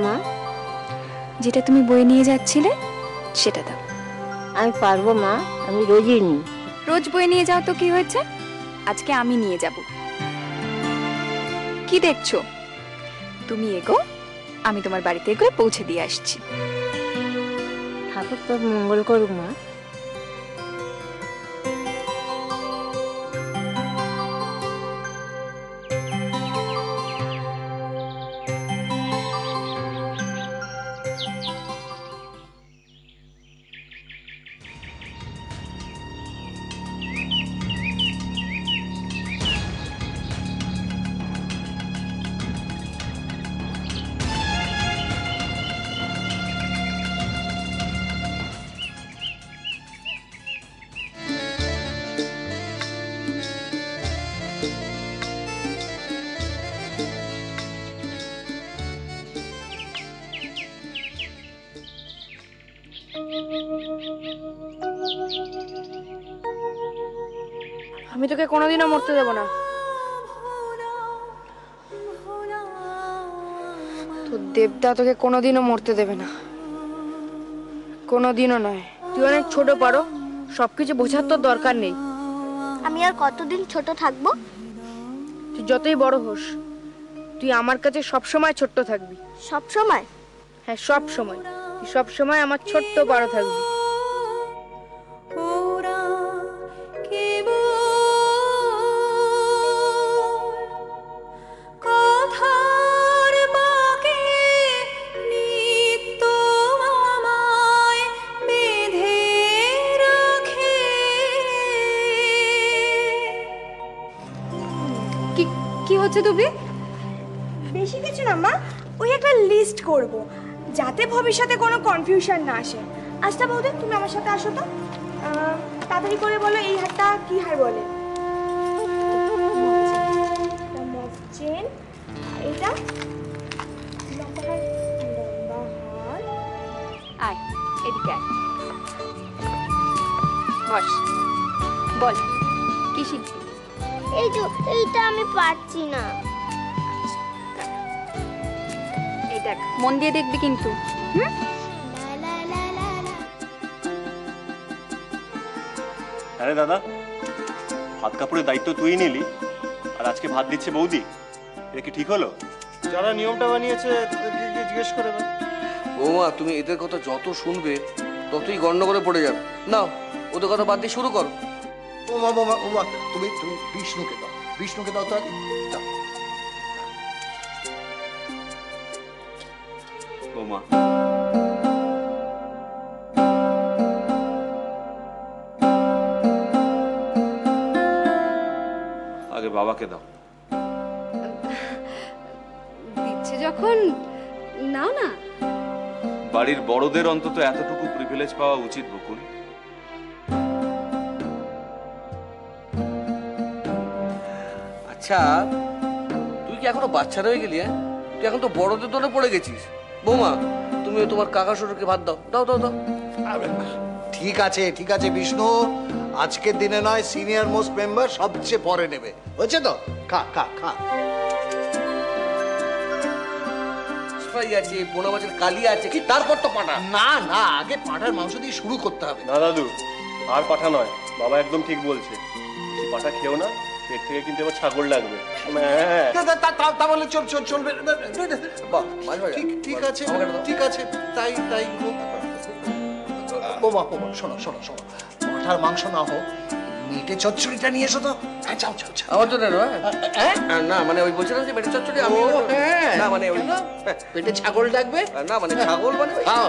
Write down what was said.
মা, যেটা তুমি বয়ে নিয়ে যাচ্ছিলে সেটা দাও। আমি পারবো মা, আমি রোজই নিই। রোজ বয়ে নিয়ে যাও তো কি হয়েছে, আজকে আমি নিয়ে যাব। কি দেখছো? তুমি এগো, আমি তোমার বাড়িতে এগোয় পৌঁছে দিয়ে আসছি। ঠাকুর তোর মঙ্গল করুক মা। আমি তোকে কোনোদিনও মরতে দেব না। তোর দেবদা তোকে কোনোদিনও মরতে দেবে না, কোনোদিনও নয়। তুই অনেক ছোট পারো, সবকিছু বোঝার তোর দরকার নেই। আমি আর কতদিন ছোট থাকবো? তুই যতই বড় হোস, তুই আমার কাছে সবসময় ছোট্ট থাকবি। সব সময়? হ্যাঁ, সব সময়। তুই সব সময় আমার ছোট্ট পারো থাকবি। কি হচ্ছে তুমি? বেশি কিছু না মা, ওই একটা লিস্ট করব যাতে ভবিষ্যতে কোনো কনফিউশন না আসে। আচ্ছা বৌদি, তুমি আমার সাথে আসো তো। তাড়াতাড়ি করে বলো এই হারটা কি হার বলে। মফ চেন, এটা লম্বা হার। আয় এদিকে আয়, বস, বল কি শিখবি? এই যে এইটা আমি পারছি না। এই দেখ, মন দিয়ে দেখবি কিন্তু। আরে দাদা, হাত কাপড়ের দায়িত্ব তুই নিলি, আর আজকে ভাত দিচ্ছে বৌদি, এটা কি ঠিক হলো? যারা নিয়মটা বানিয়েছে তাদেরকে জিজ্ঞেস করে না। বৌমা, তুমি এদের কথা যত শুনবে ততই গন্ডগোলে পড়ে যাবে। নাও, ওদের কথা বাদ দিয়ে শুরু করো। ওমা ওমা ওমা, তুমি তুমি বিষ্ণুকে দাও, বিষ্ণুকে দাও। তাহলে দাও। বৌমা, আগে বাবাকে দাও। দিচ্ছে যখন নাও না। বাড়ির বড়দের অন্তত এতটুকু প্রিভিলেজ পাওয়া উচিত বকুল। আচ্ছা, তুই কি এখনো বাচ্চা রয়ে গেলি? তুই এখন তো বড়দের দলে পড়ে গেছিস। বৌমা, তুমি তোমার কাকা শ্বশুরকে ভাত দাও। দাও দাও দাও। ঠিক আছে ঠিক আছে বিষ্ণু, আজকের দিনে নয়, সিনিয়র মোস্ট মেম্বার সবচেয়ে পরে নেবে, হয়েছে তো? খা খা খা। ফ্রাই আছে, পোনা মাছের কালি আছে, কি তারপর তো পাঠা। না না, আগে পাঁঠার মাংস দিয়ে শুরু করতে হবে। না দাদু, আর পাঠা নয়, বাবা একদম ঠিক বলছে। বেশি পাঠা খেও না, পেট থেকে কিন্তু এবার ছাগল লাগবে। তাহলে চলবে। বাহ, ঠিক আছে ঠিক আছে, তাই তাই হোক। ওমা ওমা, শোনো শোনো শোনো, পাঁঠার মাংস না হোক, মিটে চচ্চড়িটা নিয়ে এসো তো। যাও যাও যাও। আমার জন্য না, মানে ওই বলছিলাম যে পেটে চচ্চড়ি আমি না, মানে ওই পেটে ছাগল ডাকবে না, মানে ছাগল মানে খাও।